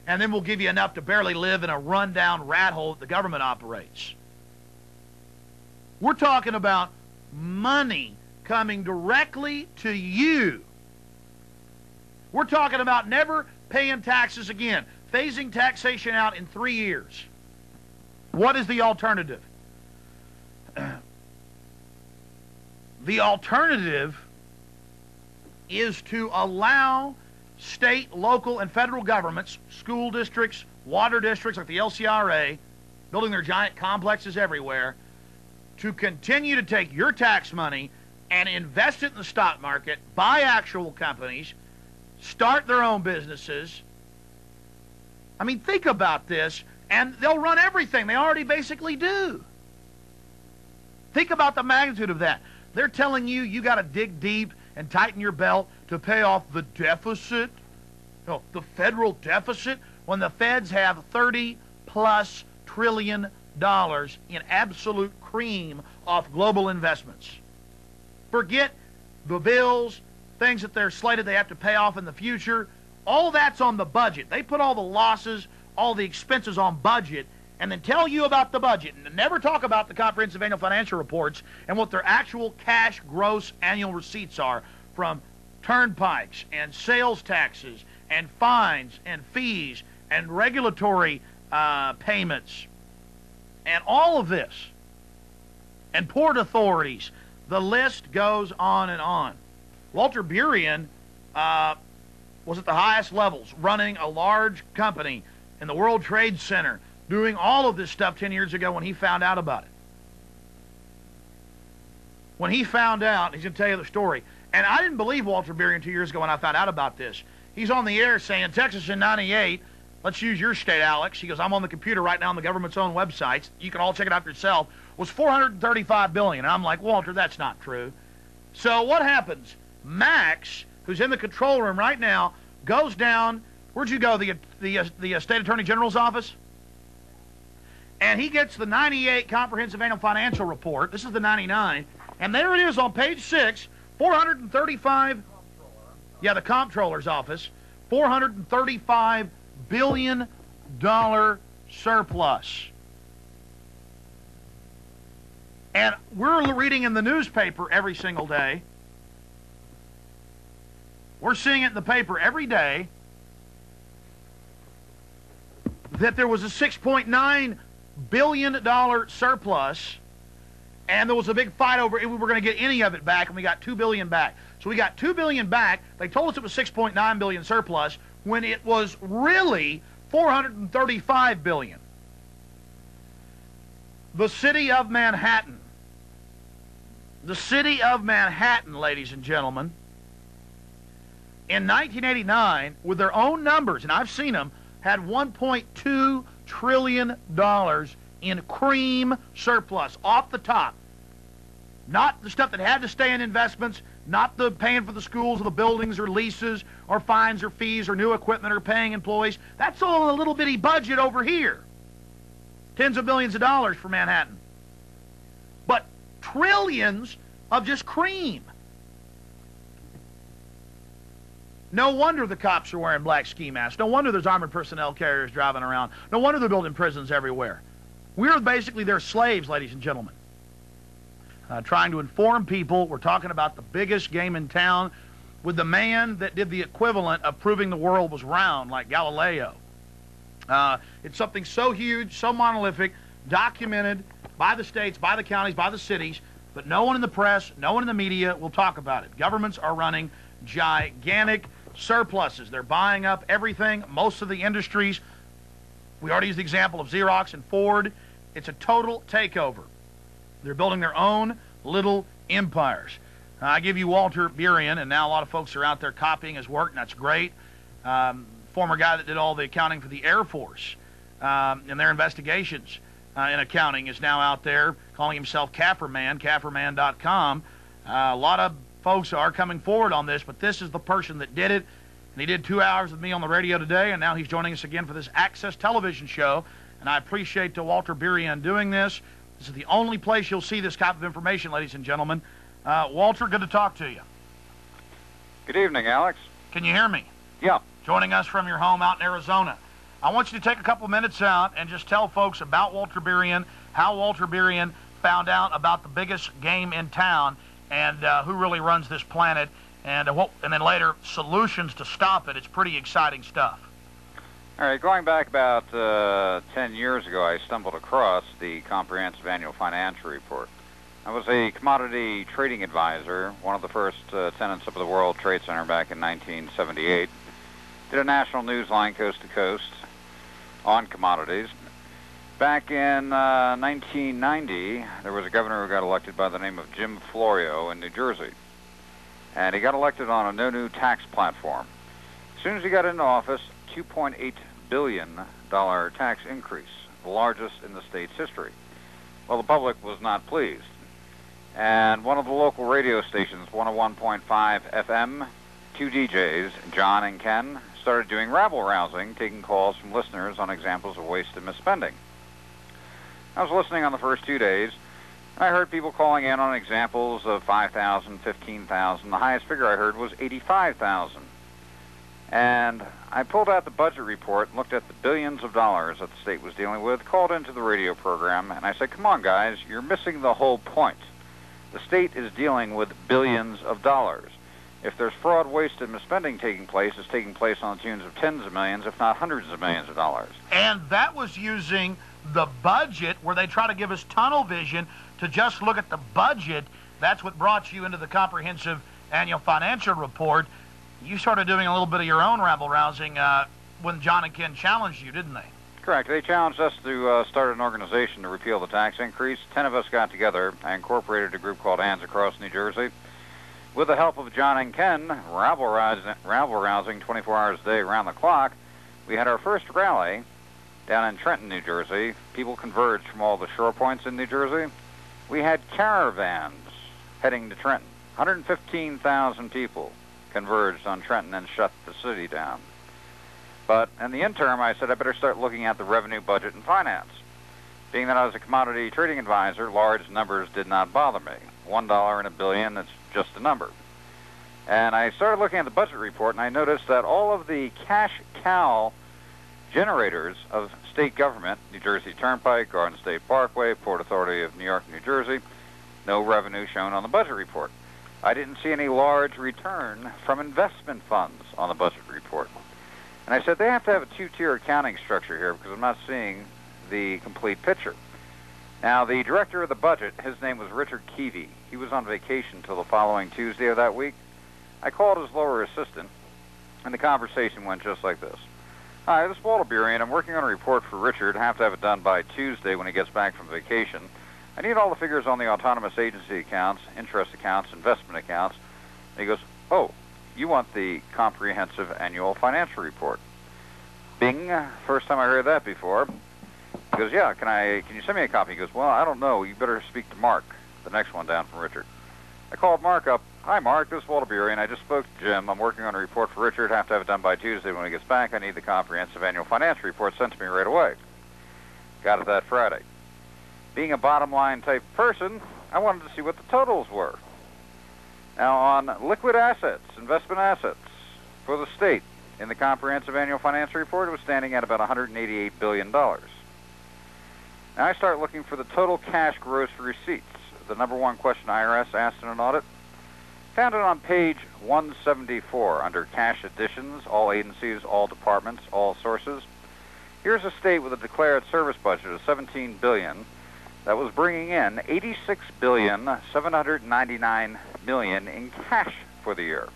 and then we'll give you enough to barely live in a rundown rat hole that the government operates. We're talking about money coming directly to you. We're talking about never paying taxes again, phasing taxation out in 3 years. What is the alternative? The alternative is to allow state, local, and federal governments, school districts, water districts like the LCRA, building their giant complexes everywhere, to continue to take your tax money and invest it in the stock market, buy actual companies, start their own businesses. I mean, think about this, and they'll run everything. They already basically do. Think about the magnitude of that. They're telling you you got to dig deep and tighten your belt to pay off the deficit, the federal deficit, when the feds have $30+ trillion in absolute cream off global investments. Forget the bills, things that they're slated they have to pay off in the future. All that's on the budget. They put all the losses, all the expenses on budget, and then tell you about the budget, and never talk about the comprehensive annual financial reports and what their actual cash gross annual receipts are from turnpikes and sales taxes and fines and fees and regulatory payments and all of this, and port authorities. The list goes on and on. Walter Burien was at the highest levels, running a large company in the World Trade Center, doing all of this stuff 10 years ago when he found out about it. When he found out, he's going to tell you the story. And I didn't believe Walter Burien 2 years ago when I found out about this. He's on the air saying, Texas in '98, let's use your state, Alex. He goes, I'm on the computer right now on the government's own websites. You can all check it out for yourself. Was $435 billion. And I'm like, Walter, that's not true. So what happens? Max, who's in the control room right now, goes down. Where'd you go? The State Attorney General's office? And he gets the '98 Comprehensive Annual Financial Report. This is the '99. And there it is on page 6, 435. Yeah, the Comptroller's office. $435 billion surplus. And we're reading in the newspaper every single day. We're seeing it in the paper every day that there was a $6.9 billion surplus, and there was a big fight over if we were going to get any of it back, and we got $2 billion back. So we got $2 billion back. They told us it was $6.9 billion surplus when it was really $435 billion. The city of Manhattan, ladies and gentlemen, in 1989, with their own numbers, and I've seen them, had $1.2 trillion in cream surplus off the top. Not the stuff that had to stay in investments, not the paying for the schools or the buildings or leases or fines or fees or new equipment or paying employees. That's all in a little bitty budget over here. Tens of billions of dollars for Manhattan. But trillions of just cream. No wonder the cops are wearing black ski masks. No wonder there's armored personnel carriers driving around. No wonder they're building prisons everywhere. We're basically their slaves, ladies and gentlemen. Trying to inform people, we're talking about the biggest game in town with the man that did the equivalent of proving the world was round, like Galileo. It's something so huge, so monolithic, documented by the states, by the counties, by the cities, but no one in the press, no one in the media will talk about it. Governments are running gigantic surpluses. They're buying up everything, most of the industries. We already used the example of Xerox and Ford. It's a total takeover. They're building their own little empires. I give you Walter Burien, and now a lot of folks are out there copying his work, and that's great. Former guy that did all the accounting for the Air Force and their investigations in accounting is now out there calling himself CAFR Man, CAFRman.com. A lot of folks are coming forward on this, but this is the person that did it. And he did 2 hours with me on the radio today, and now he's joining us again for this Access television show. And I appreciate Walter Burien doing this. This is the only place you'll see this type of information, ladies and gentlemen. Walter, good to talk to you. Good evening, Alex. Can you hear me? Yeah. Joining us from your home out in Arizona. I want you to take a couple minutes out and just tell folks about Walter Burien, how Walter Burien found out about the biggest game in town, and who really runs this planet, and then later solutions to stop it. It's pretty exciting stuff. All right, going back about 10 years ago, I stumbled across the Comprehensive Annual Financial Report. I was a commodity trading advisor, one of the first tenants of the World Trade Center back in 1978. Did a national news line coast to coast on commodities. Back in 1990, there was a governor who got elected by the name of Jim Florio in New Jersey. And he got elected on a no new tax platform. As soon as he got into office, $2.8 billion tax increase, the largest in the state's history. Well, the public was not pleased. And one of the local radio stations, 101.5 FM, two DJs, John and Ken, started doing rabble-rousing, taking calls from listeners on examples of wasted misspending. I was listening on the first 2 days, and I heard people calling in on examples of 5,000, 15,000. The highest figure I heard was 85,000. And I pulled out the budget report and looked at the billions of dollars that the state was dealing with, called into the radio program, and I said, come on, guys, you're missing the whole point. The state is dealing with billions of dollars. If there's fraud, waste, and misspending taking place, it's taking place on the tunes of tens of millions, if not hundreds of millions of dollars. And that was using the budget, where they try to give us tunnel vision to just look at the budget. That's what brought you into the Comprehensive Annual Financial Report. You started doing a little bit of your own rabble-rousing when John and Ken challenged you, didn't they? Correct. They challenged us to start an organization to repeal the tax increase. 10 of us got together. I incorporated a group called Hands Across New Jersey. With the help of John and Ken, rabble-rousing 24 hours a day around the clock, we had our first rally down in Trenton, New Jersey. People converged from all the shore points in New Jersey. We had caravans heading to Trenton. 115,000 people converged on Trenton and shut the city down. But in the interim, I said I better start looking at the revenue, budget, and finance. Being that I was a commodity trading advisor, large numbers did not bother me. $1 in a billion, that's just a number. And I started looking at the budget report, and I noticed that all of the cash cow generators of state government, New Jersey Turnpike, Garden State Parkway, Port Authority of New York, New Jersey, no revenue shown on the budget report. I didn't see any large return from investment funds on the budget report. And I said they have to have a two-tier accounting structure here because I'm not seeing the complete picture. Now, the director of the budget, his name was Richard Keevy. He was on vacation till the following Tuesday of that week. I called his lower assistant, and the conversation went just like this. Hi, this is Walter Burien. I'm working on a report for Richard. Have to have it done by Tuesday when he gets back from vacation. I need all the figures on the autonomous agency accounts, interest accounts, investment accounts. And he goes, oh, you want the Comprehensive Annual Financial Report. Bing, first time I heard that before. He goes, yeah, can you send me a copy? He goes, well, I don't know. You better speak to Mark, the next one down from Richard. I called Mark up. Hi, Mark, this is Walter Burien. I just spoke to Jim. I'm working on a report for Richard. Have to have it done by Tuesday when he gets back. I need the Comprehensive Annual Financial Report sent to me right away. Got it that Friday. Being a bottom-line type person, I wanted to see what the totals were. Now, on liquid assets, investment assets for the state, in the Comprehensive Annual Financial Report, it was standing at about $188 billion. Now, I start looking for the total cash gross receipts, the number one question IRS asked in an audit. Found it on page 174 under cash additions, all agencies, all departments, all sources. Here's a state with a declared service budget of $17 billion that was bringing in $86,799,000,000 in cash for the year.